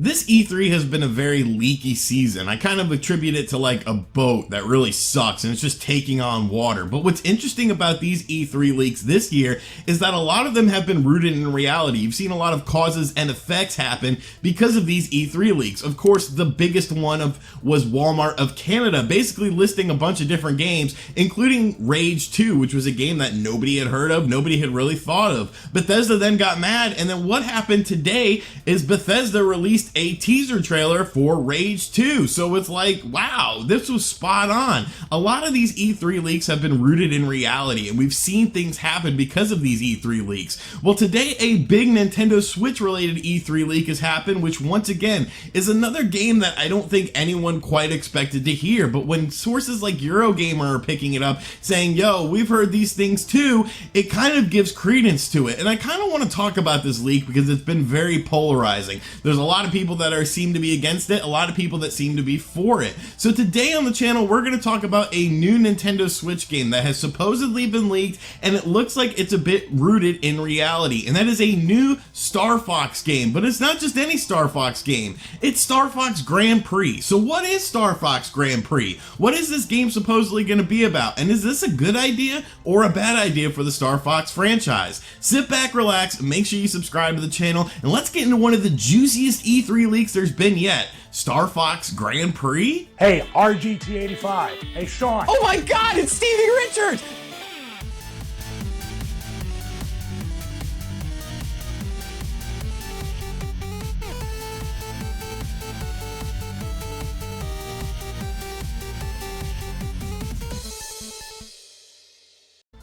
This E3 has been a very leaky season. I kind of attribute it to like a boat that really sucks and it's just taking on water. But what's interesting about these E3 leaks this year is that a lot of them have been rooted in reality. You've seen a lot of causes and effects happen because of these E3 leaks. Of course, the biggest one was Walmart of Canada, basically listing a bunch of different games, including Rage 2, which was a game that nobody had heard of, nobody had really thought of. Bethesda then got mad, and then what happened today is Bethesda released a teaser trailer for Rage 2. So it's like, wow, this was spot on. A lot of these E3 leaks have been rooted in reality, and we've seen things happen because of these E3 leaks. Well, today a big Nintendo Switch related E3 leak has happened, which once again is another game that I don't think anyone quite expected to hear. But when sources like Eurogamer are picking it up saying, yo, we've heard these things too, it kind of gives credence to it. And I kind of want to talk about this leak because it's been very polarizing. There's a lot of people that seem to be against it, a lot of people that seem to be for it. So today on the channel, we're going to talk about a new Nintendo Switch game that has supposedly been leaked, and it looks like it's a bit rooted in reality. And that is a new Star Fox game. But it's not just any Star Fox game. It's Star Fox Grand Prix. So what is Star Fox Grand Prix? What is this game supposedly going to be about? And is this a good idea or a bad idea for the Star Fox franchise? Sit back, relax, make sure you subscribe to the channel, and let's get into one of the juiciest E3 leaks there's been yet. Star Fox Grand Prix? Hey, RGT 85. Hey, Sean. Oh my God, it's Stevie Richards!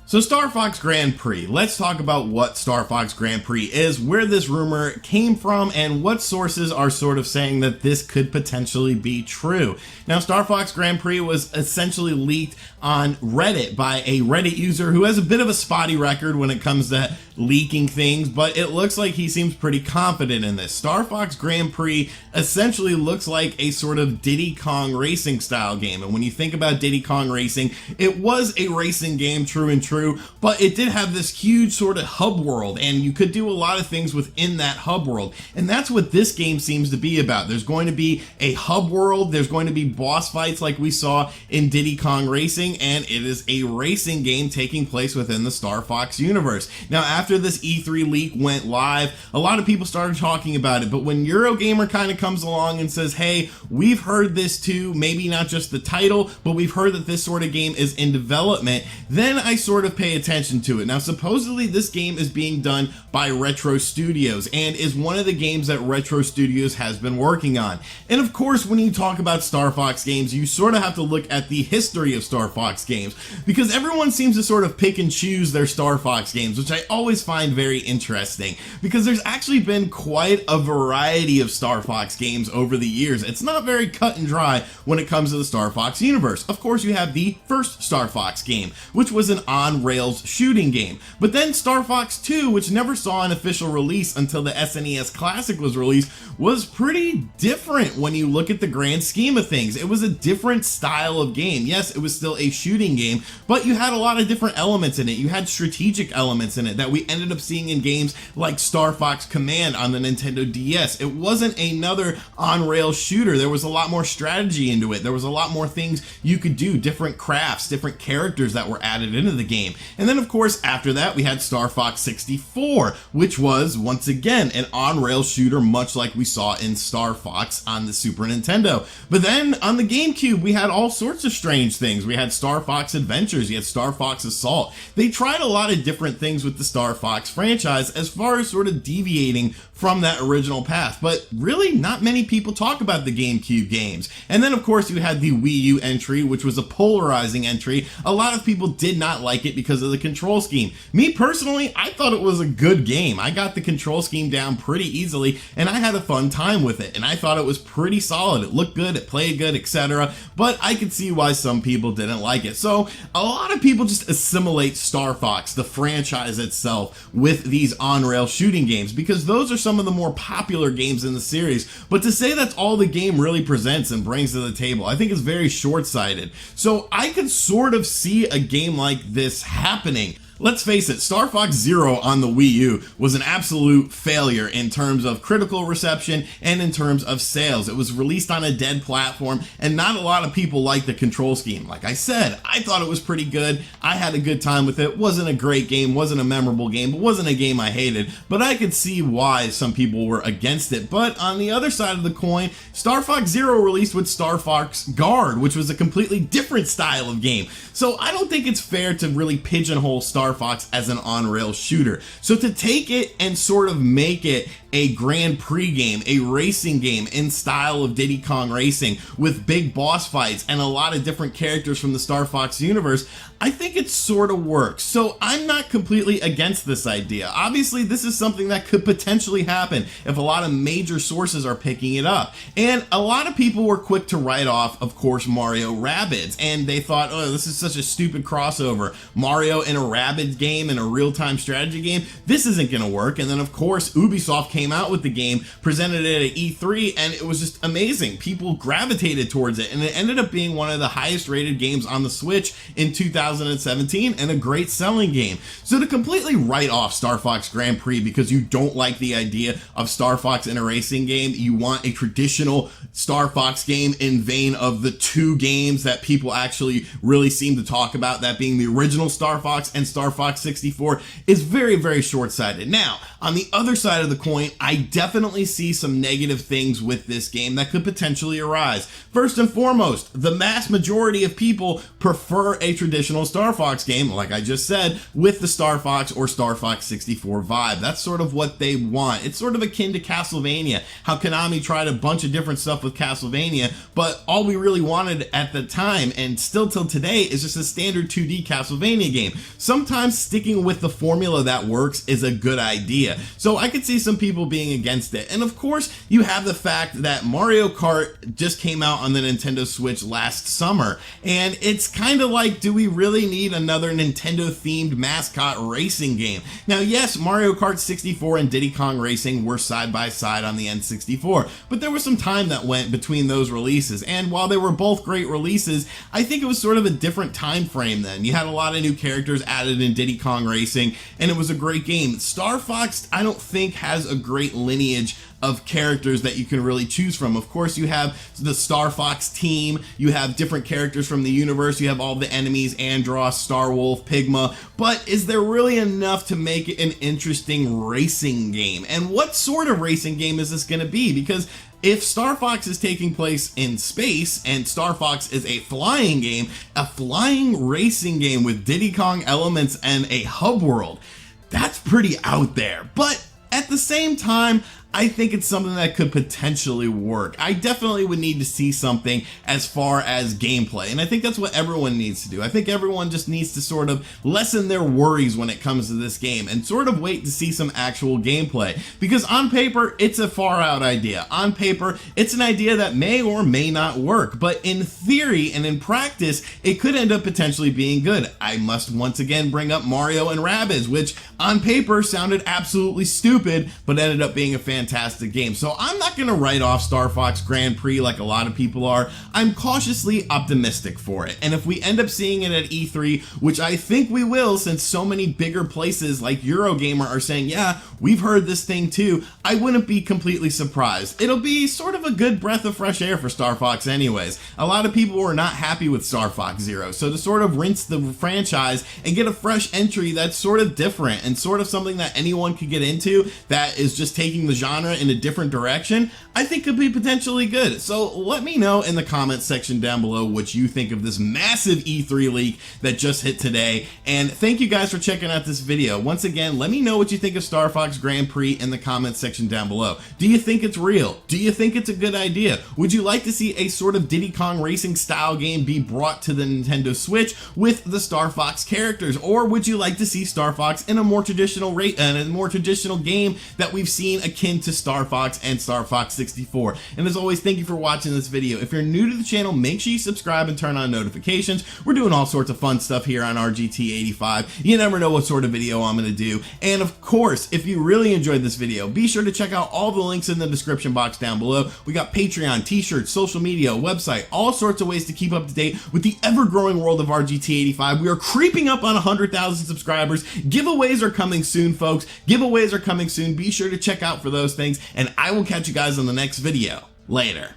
So Star Fox Grand Prix, let's talk about what Star Fox Grand Prix is, where this rumor came from, and what sources are sort of saying that this could potentially be true. Now, Star Fox Grand Prix was essentially leaked on Reddit by a Reddit user who has a bit of a spotty record when it comes to leaking things, but it looks like he seems pretty confident in this. Star Fox Grand Prix essentially looks like a sort of Diddy Kong racing style game, and when you think about Diddy Kong racing, it was a racing game, true and true, but it did have this huge sort of hub world, and you could do a lot of things within that hub world, and that's what this game seems to be about. There's going to be a hub world, there's going to be boss fights like we saw in Diddy Kong Racing, and it is a racing game taking place within the Star Fox universe. Now, after this E3 leak went live, a lot of people started talking about it, but when Eurogamer kind of comes along and says, hey, we've heard this too, maybe not just the title, but we've heard that this sort of game is in development, then I sort of pay attention to it. Now, supposedly this game is being done by Retro Studios and is one of the games that Retro Studios has been working on. And of course, when you talk about Star Fox games, you sort of have to look at the history of Star Fox games, because everyone seems to sort of pick and choose their Star Fox games, which I always find very interesting, because there's actually been quite a variety of Star Fox games over the years. It's not very cut and dry when it comes to the Star Fox universe. Of course, you have the first Star Fox game, which was an on-rails shooting game, but then Star Fox 2, which never saw an official release until the SNES Classic was released, was pretty different when you look at the grand scheme of things. It was a different style of game. Yes, it was still a shooting game, but you had a lot of different elements in it. You had strategic elements in it that we ended up seeing in games like Star Fox Command on the Nintendo DS. It wasn't another on-rail shooter. There was a lot more strategy into it. There was a lot more things you could do, different crafts, different characters that were added into the game. And then of course, after that, we had Star Fox 64, which was once again an on-rail shooter, much like we saw in Star Fox on the Super Nintendo. But then on the GameCube, we had all sorts of strange things. We had Star Fox Adventures, you had Star Fox Assault. They tried a lot of different things with the Star Fox franchise as far as sort of deviating from that original path, but really not many people talk about the GameCube games. And then of course you had the Wii U entry, which was a polarizing entry. A lot of people did not like it because of the control scheme. Me personally, I thought it was a good game. I got the control scheme down pretty easily, and I had a fun time with it, and I thought it was pretty solid. It looked good, it played good, etc. But I could see why some people didn't like it. So a lot of people just assimilate Star Fox, the franchise itself, with these on-rail shooting games, because those are some of the more popular games in the series. But to say that's all the game really presents and brings to the table, I think is very short-sighted. So I could sort of see a game like this happening. Let's face it, Star Fox Zero on the Wii U was an absolute failure in terms of critical reception and in terms of sales. It was released on a dead platform, and not a lot of people liked the control scheme. Like I said, I thought it was pretty good. I had a good time with it. Wasn't a great game, wasn't a memorable game, but wasn't a game I hated. But I could see why some people were against it. But on the other side of the coin, Star Fox Zero released with Star Fox Guard, which was a completely different style of game. So I don't think it's fair to really pigeonhole Star Fox as an on-rail shooter. So to take it and sort of make it a Grand Prix game, a racing game in style of Diddy Kong Racing with big boss fights and a lot of different characters from the Star Fox universe, I think it sort of works. So I'm not completely against this idea. Obviously, this is something that could potentially happen if a lot of major sources are picking it up. And a lot of people were quick to write off, of course, Mario Rabbids, and they thought, oh, this is such a stupid crossover. Mario in a Rabbids game, in a real-time strategy game, this isn't gonna work. And then, of course, Ubisoft came out with the game, presented it at E3, and it was just amazing. People gravitated towards it, and it ended up being one of the highest rated games on the Switch in 2017, and a great selling game. So to completely write off Star Fox Grand Prix because you don't like the idea of Star Fox in a racing game, you want a traditional Star Fox game in vein of the two games that people actually really seem to talk about, that being the original Star Fox and Star Fox 64, is very, very short-sighted. Now, on the other side of the coin, I definitely see some negative things with this game that could potentially arise. First and foremost, the mass majority of people prefer a traditional Star Fox game, like I just said, with the Star Fox or Star Fox 64 vibe. That's sort of what they want. It's sort of akin to Castlevania, how Konami tried a bunch of different stuff with Castlevania, but all we really wanted at the time, and still till today, is just a standard 2D Castlevania game. Sometimes sticking with the formula that works is a good idea. So I could see some people being against it. And of course, you have the fact that Mario Kart just came out on the Nintendo Switch last summer, and it's kind of like, do we really need another Nintendo-themed mascot racing game? Now, yes, Mario Kart 64 and Diddy Kong Racing were side by side on the N64, but there was some time that went between those releases, and while they were both great releases, I think it was sort of a different time frame then. You had a lot of new characters added in Diddy Kong Racing, and it was a great game. Star Fox, I don't think, has a great lineage of characters that you can really choose from. Of course, you have the Star Fox team, you have different characters from the universe, you have all the enemies, Andross, Starwolf, Pigma, but is there really enough to make it an interesting racing game? And what sort of racing game is this going to be? Because if Star Fox is taking place in space and Star Fox is a flying game, a flying racing game with Diddy Kong elements and a hub world, that's pretty out there. But at the same time, I think it's something that could potentially work. I definitely would need to see something as far as gameplay, and I think that's what everyone needs to do. I think everyone just needs to sort of lessen their worries when it comes to this game and sort of wait to see some actual gameplay, because on paper, it's a far out idea. On paper, it's an idea that may or may not work, but in theory and in practice, it could end up potentially being good. I must once again bring up Mario and Rabbids, which on paper sounded absolutely stupid, but ended up being a fantastic game. So I'm not going to write off Star Fox Grand Prix like a lot of people are. I'm cautiously optimistic for it. And if we end up seeing it at E3, which I think we will, since so many bigger places like Eurogamer are saying, yeah, we've heard this thing too, I wouldn't be completely surprised. It'll be sort of a good breath of fresh air for Star Fox anyways. A lot of people were not happy with Star Fox Zero, so to sort of rinse the franchise and get a fresh entry that's sort of different and sort of something that anyone could get into, that is just taking the genre in a different direction, I think could be potentially good. So let me know in the comments section down below what you think of this massive E3 leak that just hit today, and thank you guys for checking out this video. Once again, let me know what you think of Star Fox Grand Prix in the comments section down below. Do you think it's real? Do you think it's a good idea? Would you like to see a sort of Diddy Kong Racing style game be brought to the Nintendo Switch with the Star Fox characters, or would you like to see Star Fox in a more more traditional game that we've seen akin to Star Fox and Star Fox 64. And as always, thank you for watching this video. If you're new to the channel, make sure you subscribe and turn on notifications. We're doing all sorts of fun stuff here on RGT 85. You never know what sort of video I'm going to do. And of course, if you really enjoyed this video, be sure to check out all the links in the description box down below. We got Patreon, t-shirts, social media, website, all sorts of ways to keep up to date with the ever-growing world of RGT 85. We are creeping up on 100,000 subscribers. Giveaways are coming soon, folks. Giveaways are coming soon. Be sure to check out for those things, and I will catch you guys on the next video. Later.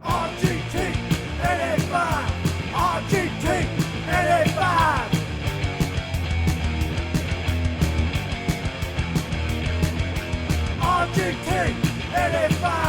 RGT 85. RGT 85. RGT 85.